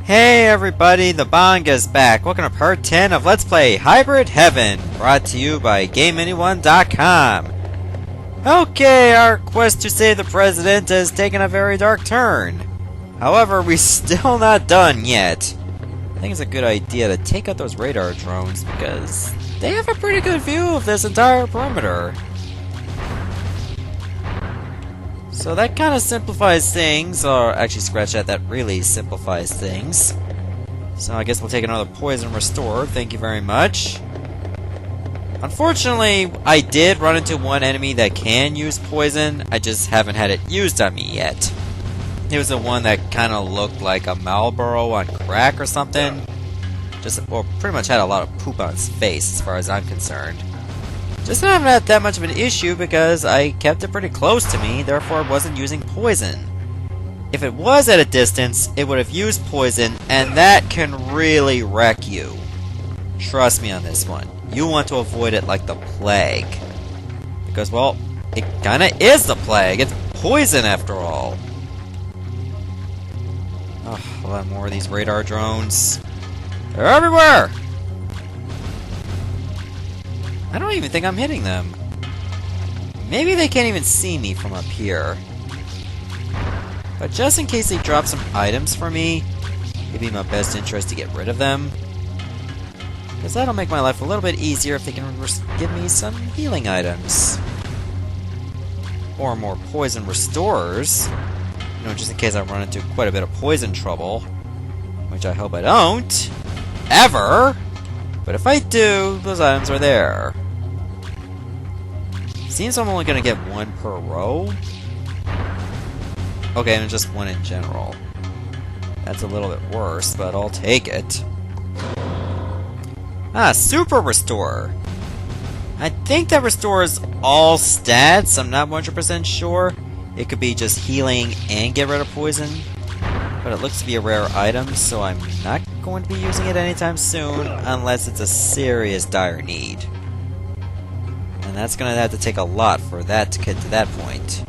Hey everybody, the Banga's back. Welcome to part 10 of Let's Play Hybrid Heaven, brought to you by GameAnyone.com. Okay, our quest to save the president has taken a very dark turn. However, we're still not done yet. I think it's a good idea to take out those radar drones because they have a pretty good view of this entire perimeter. So that kind of simplifies things, or actually scratch that really simplifies things. So I guess we'll take another poison restore, thank you very much. Unfortunately, I did run into one enemy that can use poison, I just haven't had it used on me yet. It was the one that kind of looked like a Marlboro on crack or something. Well, pretty much had a lot of poop on its face as far as I'm concerned. Just haven't had that much of an issue because I kept it pretty close to me, therefore it wasn't using poison. If it was at a distance, it would have used poison, and that can really wreck you. Trust me on this one. You want to avoid it like the plague. Because, well, it kinda is the plague. It's poison after all. Oh, a lot more of these radar drones. They're everywhere! I don't even think I'm hitting them. Maybe they can't even see me from up here. But just in case they drop some items for me, it'd be in my best interest to get rid of them. Because that'll make my life a little bit easier if they can give me some healing items. Or more poison restorers. You know, just in case I run into quite a bit of poison trouble. Which I hope I don't. Ever! But if I do, those items are there. Seems I'm only gonna get one per row. Okay, and just one in general. That's a little bit worse, but I'll take it. Ah, Super Restore! I think that restores all stats, I'm not 100% sure. It could be just healing and get rid of poison. But it looks to be a rare item, so I'm not going to be using it anytime soon, unless it's a serious dire need. And that's going to have to take a lot for that to get to that point.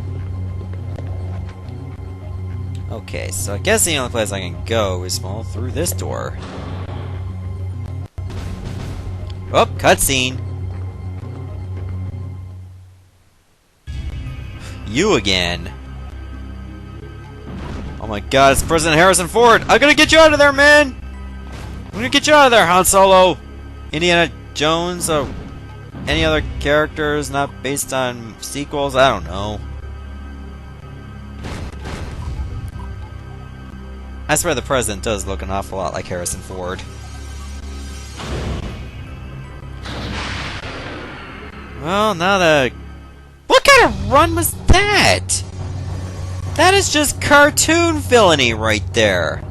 Okay, so I guess the only place I can go is, well, through this door. Oh, cutscene! You again! Oh my god, it's President Harrison Ford! I'm gonna get you out of there, man! I'm gonna get you out of there, Han Solo! Indiana Jones, any other characters not based on sequels? I don't know. I swear the President does look an awful lot like Harrison Ford. Well, now that... What kind of run was that? That is just cartoon villainy right there.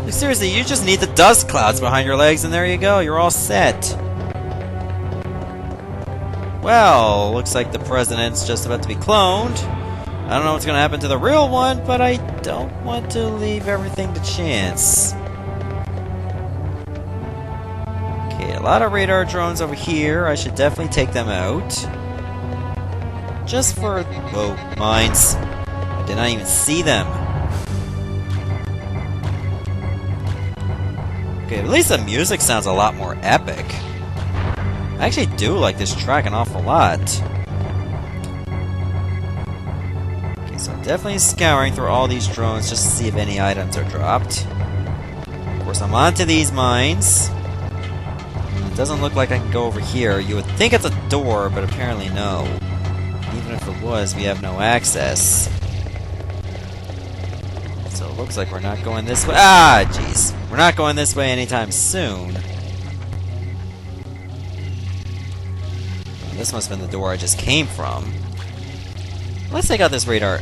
Like, seriously, you just need the dust clouds behind your legs and there you go, you're all set. Well, looks like the president's just about to be cloned. I don't know what's going to happen to the real one, but I don't want to leave everything to chance. Okay, a lot of radar drones over here. I should definitely take them out. Just for... Whoa, mines. I did not even see them. Okay, at least the music sounds a lot more epic. I actually do like this track an awful lot. Okay, so I'm definitely scouring through all these drones just to see if any items are dropped. Of course, I'm onto these mines. It doesn't look like I can go over here. You would think it's a door, but apparently no. Even if it was, we have no access. So it looks like we're not going this way. Ah, jeez. We're not going this way anytime soon. This must have been the door I just came from. Let's take out this radar.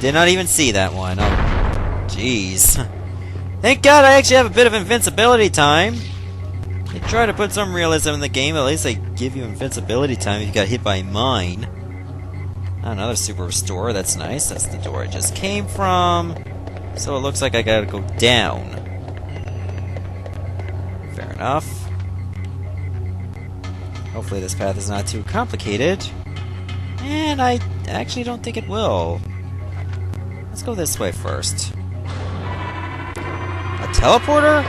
Did not even see that one. Oh, jeez. Thank God I actually have a bit of invincibility time. They try to put some realism in the game, at least they give you invincibility time if you got hit by a mine. Another Super Restore, that's nice. That's the door I just came from. So it looks like I gotta go down. Fair enough. Hopefully this path is not too complicated. And I actually don't think it will. Let's go this way first. A teleporter?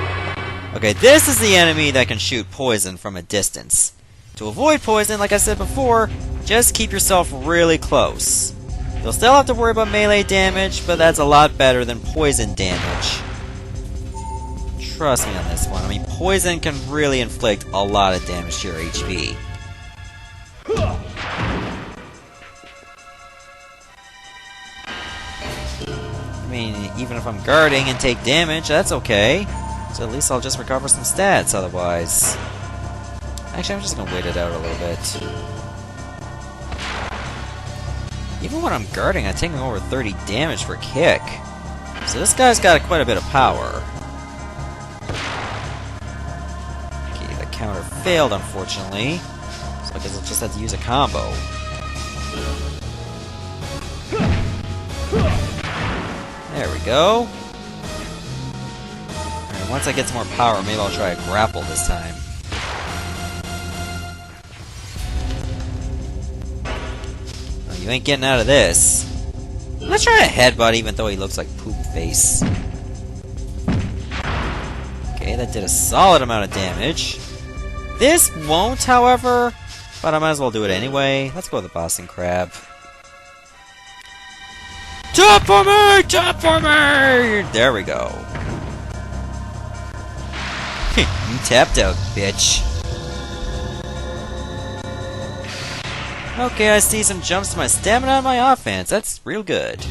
Okay, this is the enemy that can shoot poison from a distance. To avoid poison, like I said before, just keep yourself really close. You'll still have to worry about melee damage, but that's a lot better than poison damage. Trust me on this one. I mean, poison can really inflict a lot of damage to your HP. I mean, even if I'm guarding and take damage, that's okay. So at least I'll just recover some stats otherwise. Actually, I'm just gonna wait it out a little bit. Even when I'm guarding, I'm taking over 30 damage per kick. So this guy's got quite a bit of power. Okay, the counter failed, unfortunately. So I guess I'll just have to use a combo. There we go. Alright, once I get some more power, maybe I'll try a grapple this time. Oh, you ain't getting out of this. Let's try a headbutt even though he looks like poop face. Okay, that did a solid amount of damage. This won't, however, but I might as well do it anyway. Let's go with the Boston Crab. Jump for me! Jump for me! There we go. You tapped out, bitch. Okay, I see some jumps to my stamina and my offense. That's real good.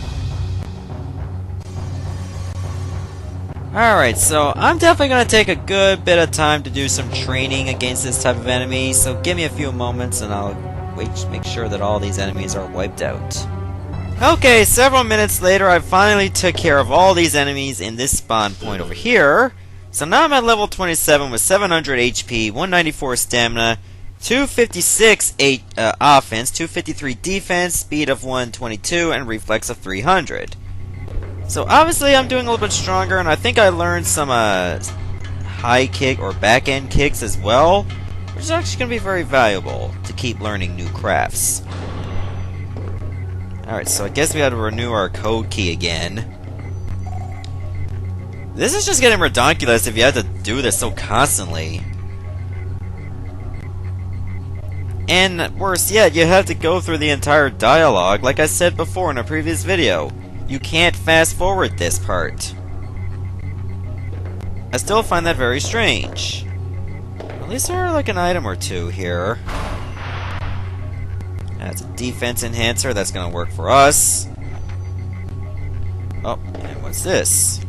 Alright, so I'm definitely going to take a good bit of time to do some training against this type of enemy, so give me a few moments and I'll make sure that all these enemies are wiped out. Okay, several minutes later I finally took care of all these enemies in this spawn point over here. So now I'm at level 27 with 700 HP, 194 stamina, 256 offense, 253 defense, speed of 122, and reflex of 300. So obviously I'm doing a little bit stronger, and I think I learned some high kick or back end kicks as well, which is actually going to be very valuable to keep learning new crafts. Alright, so I guess we had to renew our code key again. This is just getting redonkulous if you have to do this so constantly. And worse yet, you have to go through the entire dialogue, like I said before in a previous video. You can't fast forward this part. I still find that very strange. At least there are like an item or two here. That's a defense enhancer, that's gonna work for us. Oh, and what's this?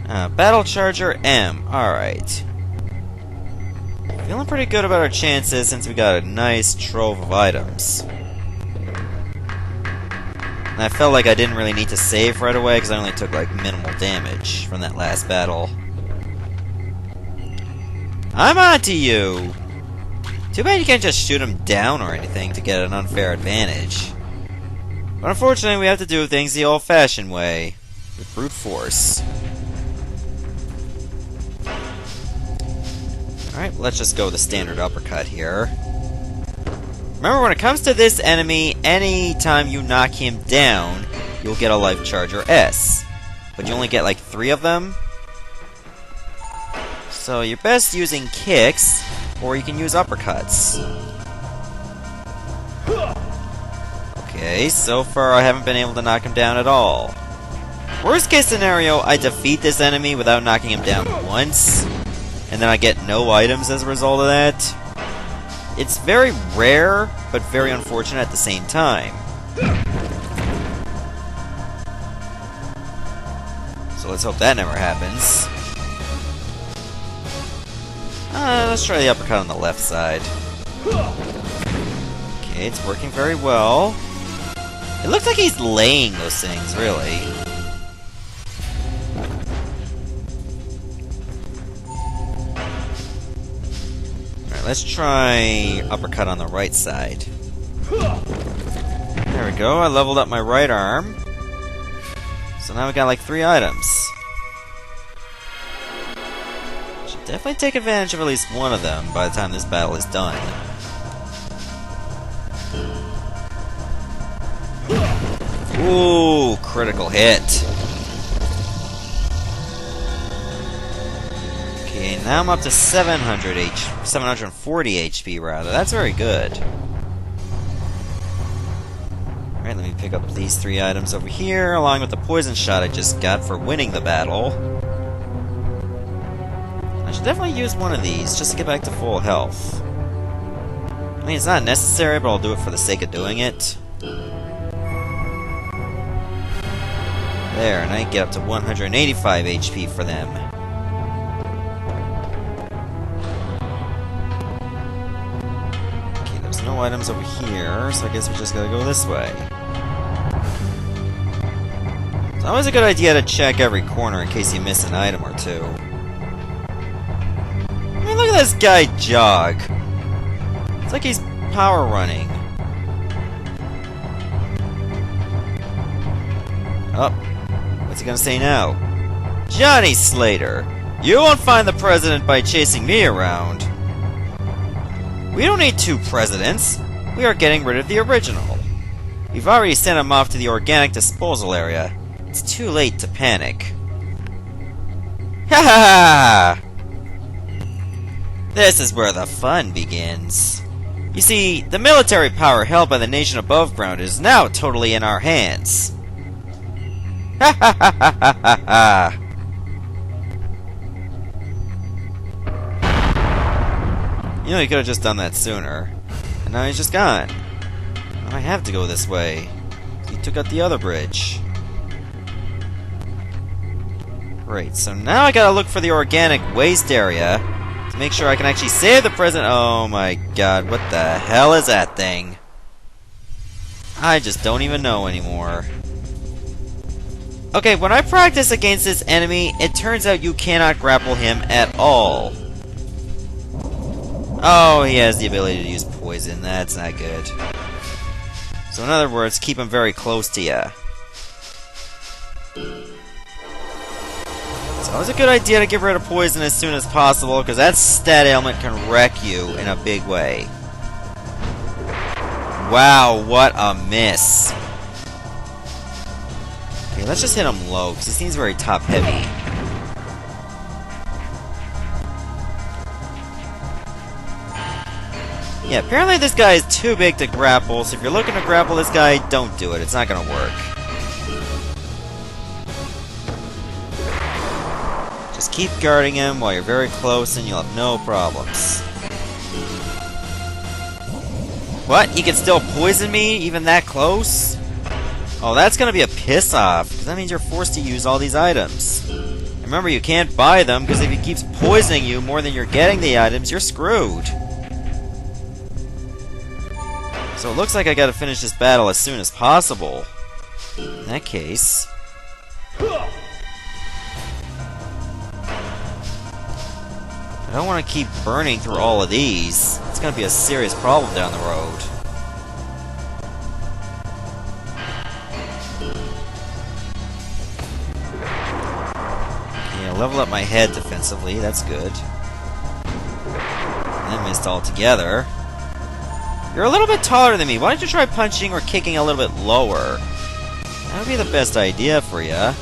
Battle Charger M. Alright. Feeling pretty good about our chances since we got a nice trove of items. And I felt like I didn't really need to save right away because I only took like minimal damage from that last battle. I'm onto you! Too bad you can't just shoot him down or anything to get an unfair advantage. But unfortunately we have to do things the old-fashioned way, with brute force. Alright, let's just go with the standard uppercut here. Remember, when it comes to this enemy, anytime you knock him down, you'll get a life charge or S. But you only get like 3 of them. So you're best using kicks, or you can use uppercuts. Okay, so far I haven't been able to knock him down at all. Worst case scenario, I defeat this enemy without knocking him down once, and then I get no items as a result of that. It's very rare, but very unfortunate at the same time. So let's hope that never happens. Let's try the uppercut on the left side. Okay, it's working very well. It looks like he's laying those things, really. Let's try uppercut on the right side. There we go, I leveled up my right arm. So now we got like 3 items. Should definitely take advantage of at least one of them by the time this battle is done. Ooh, critical hit. Okay, now I'm up to 740 HP rather. That's very good. Alright, let me pick up these 3 items over here, along with the poison shot I just got for winning the battle. I should definitely use one of these, just to get back to full health. I mean, it's not necessary, but I'll do it for the sake of doing it. There, and I get up to 185 HP for them. Okay, there's no items over here, so I guess we just gotta go this way. It's always a good idea to check every corner in case you miss an item or two. I mean, look at this guy jog. It's like he's power running. Oh, what's he gonna say now? Johnny Slater, you won't find the president by chasing me around. We don't need 2 presidents. We are getting rid of the original. We've already sent him off to the organic disposal area. It's too late to panic. Ha ha ha! This is where the fun begins. You see, the military power held by the nation above ground is now totally in our hands. Ha ha ha ha ha ha ha! You know, he could have just done that sooner. And now he's just gone. I have to go this way. He took out the other bridge. Great, so now I gotta look for the organic waste area to make sure I can actually save the president. Oh my god, what the hell is that thing? I just don't even know anymore. Okay, when I practice against this enemy, it turns out you cannot grapple him at all. Oh, he has the ability to use poison. That's not good. So in other words, keep him very close to you. It's always a good idea to get rid of poison as soon as possible, because that stat ailment can wreck you in a big way. Wow, what a miss. Okay, let's just hit him low, because he seems very top-heavy. Yeah, apparently this guy is too big to grapple, so if you're looking to grapple this guy, don't do it. It's not gonna work. Just keep guarding him while you're very close and you'll have no problems. What? He can still poison me even that close? Oh, that's gonna be a piss-off, because that means you're forced to use all these items. And remember, you can't buy them, because if he keeps poisoning you more than you're getting the items, you're screwed. So it looks like I gotta finish this battle as soon as possible. In that case... I don't want to keep burning through all of these. It's gonna be a serious problem down the road. Okay, I'll level up my head defensively, that's good. And I missed altogether. You're a little bit taller than me. Why don't you try punching or kicking a little bit lower? That would be the best idea for you.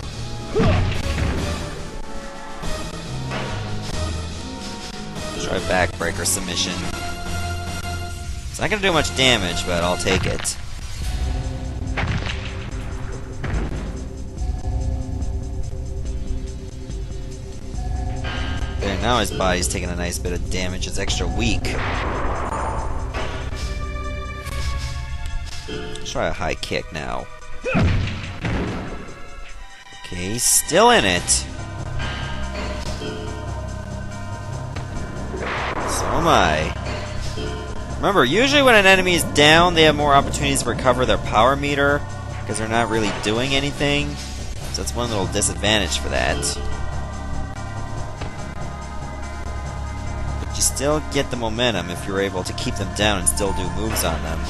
Try backbreaker submission. It's not going to do much damage, but I'll take it. There, now his body's taking a nice bit of damage. It's extra weak. Let's try a high kick now. Okay, he's still in it. So am I. Remember, usually when an enemy is down, they have more opportunities to recover their power meter, because they're not really doing anything. So it's one little disadvantage for that. But you still get the momentum if you're able to keep them down and still do moves on them.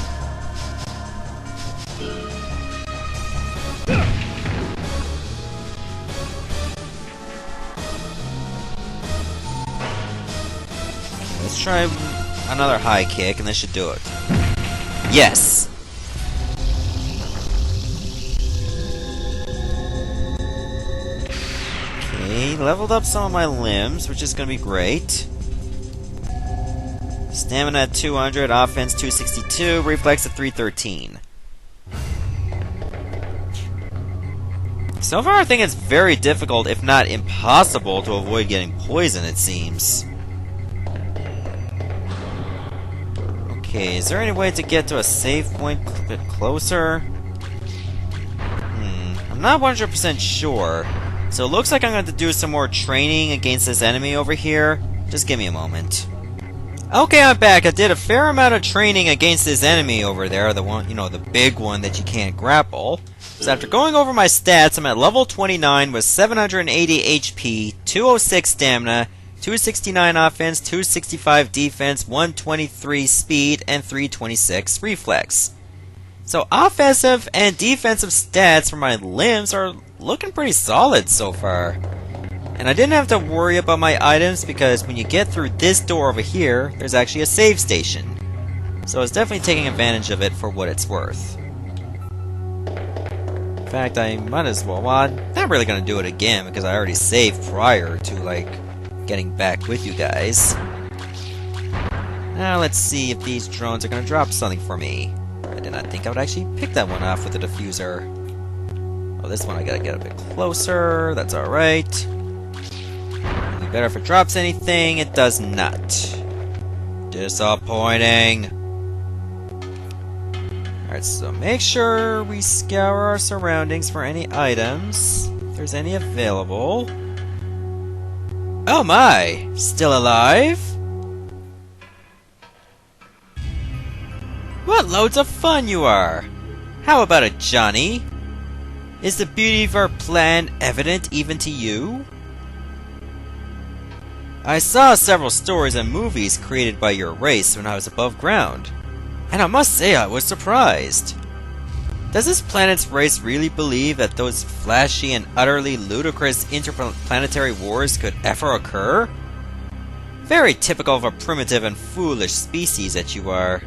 Let's try another high kick, and this should do it. Yes! Okay, leveled up some of my limbs, which is going to be great. Stamina at 200, offense 262, reflex at 313. So far, I think it's very difficult, if not impossible, to avoid getting poisoned, it seems. Okay, is there any way to get to a safe point a bit closer? I'm not 100% sure. So it looks like I'm going to do some more training against this enemy over here. Just give me a moment. Okay, I'm back. I did a fair amount of training against this enemy over there. The one, the big one that you can't grapple. So after going over my stats, I'm at level 29 with 780 HP, 206 stamina, 269 offense, 265 defense, 123 speed, and 326 reflex. So offensive and defensive stats for my limbs are looking pretty solid so far. And I didn't have to worry about my items because when you get through this door over here, there's actually a save station. So I was definitely taking advantage of it for what it's worth. In fact, I might as well. Well, I'm not really going to do it again because I already saved prior to, getting back with you guys. Now let's see if these drones are going to drop something for me. I did not think I would actually pick that one off with the diffuser. Oh, this one I gotta get a bit closer. That's alright. Be better if it drops anything. It does not. Disappointing. Alright, so make sure we scour our surroundings for any items. If there's any available. Oh my! Still alive? What loads of fun you are! How about it, Johnny? Is the beauty of our plan evident even to you? I saw several stories and movies created by your race when I was above ground, and I must say I was surprised. Does this planet's race really believe that those flashy and utterly ludicrous interplanetary wars could ever occur? Very typical of a primitive and foolish species that you are.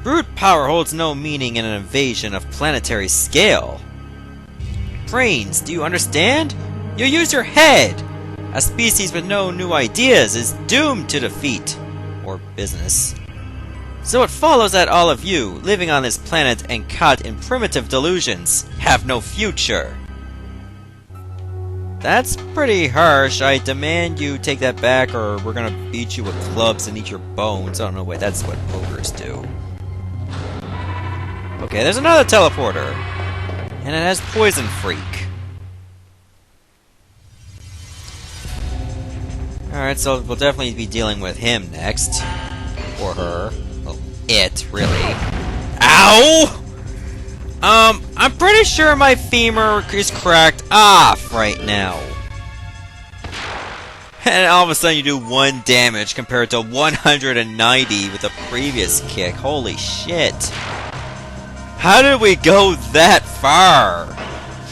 Brute power holds no meaning in an invasion of planetary scale. Brains, do you understand? You use your head! A species with no new ideas is doomed to defeat. Or business. So it follows that all of you, living on this planet and caught in primitive delusions, have no future. That's pretty harsh. I demand you take that back or we're gonna beat you with clubs and eat your bones. Oh no, wait, that's what ogres do. Okay, there's another teleporter. And it has Poison Freak. Alright, so we'll definitely be dealing with him next. Or her. Well, it, really. Ow! I'm pretty sure my femur is cracked off right now. And all of a sudden you do 1 damage compared to 190 with the previous kick. Holy shit. How did we go that far?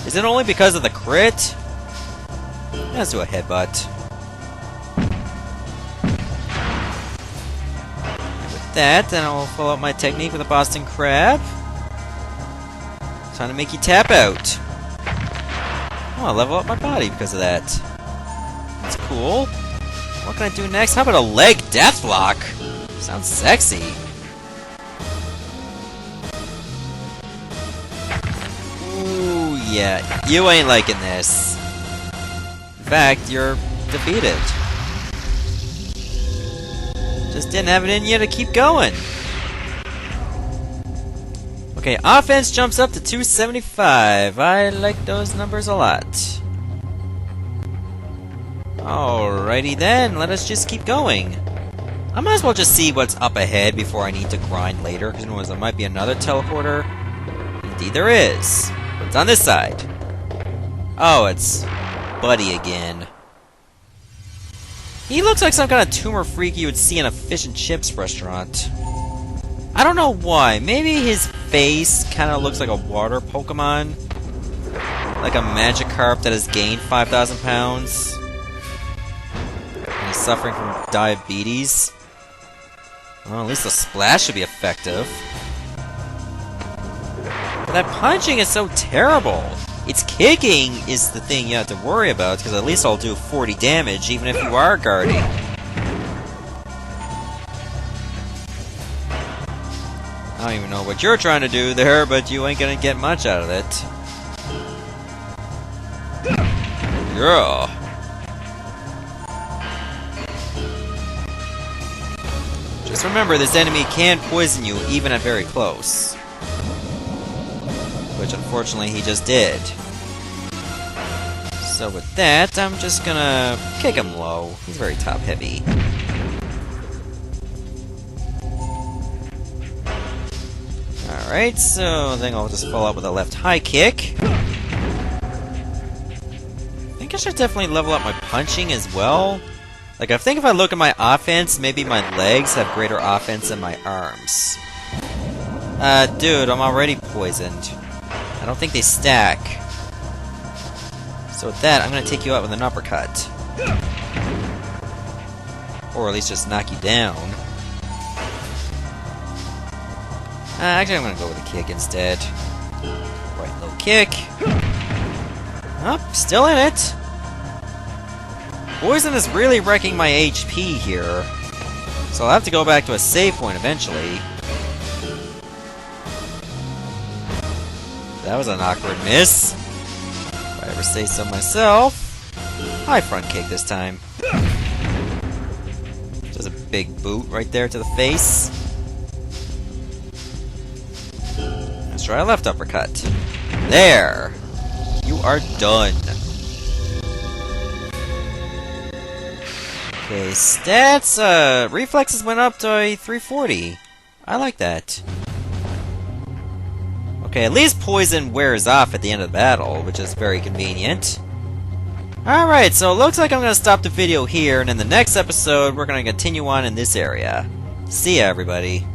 Is it only because of the crit? Let's do a headbutt. And with that, then I'll follow up my technique with a Boston Crab. Time to make you tap out. Oh, I'll level up my body because of that. That's cool. What can I do next? How about a leg deathlock? Sounds sexy. Ooh, yeah. You ain't liking this. In fact, you're defeated. Just didn't have it in you to keep going. Okay, offense jumps up to 275. I like those numbers a lot. Alrighty then, let us just keep going. I might as well just see what's up ahead before I need to grind later, because who knows, there might be another teleporter. Indeed there is. It's on this side. Oh, it's Buddy again. He looks like some kind of tumor freak you would see in a fish and chips restaurant. I don't know why. Maybe his face kind of looks like a water Pokemon. Like a Magikarp that has gained 5,000 pounds. And he's suffering from diabetes. Well, at least the splash should be effective. But that punching is so terrible. Its kicking is the thing you have to worry about, because at least I'll do 40 damage, even if you are guarding. I don't even know what you're trying to do there, but you ain't gonna get much out of it. Yeah. Just remember, this enemy can poison you even at very close. Which unfortunately he just did. So with that, I'm just gonna kick him low. He's very top heavy. Alright, so then I'll just follow up with a left high kick. I think I should definitely level up my punching as well. Like, I think if I look at my offense, maybe my legs have greater offense than my arms. Dude, I'm already poisoned. I don't think they stack. So with that, I'm gonna take you out with an uppercut. Or at least just knock you down. Actually, I'm gonna go with a kick instead. Right low kick. Up, still in it. Poison is really wrecking my HP here. So I'll have to go back to a save point eventually. That was an awkward miss. If I ever say so myself. High front kick this time. Just a big boot right there to the face. Let's try a left uppercut. There! You are done. Okay, stats, reflexes went up to a 340. I like that. Okay, at least poison wears off at the end of the battle, which is very convenient. Alright, so it looks like I'm going to stop the video here, and in the next episode, we're going to continue on in this area. See ya, everybody.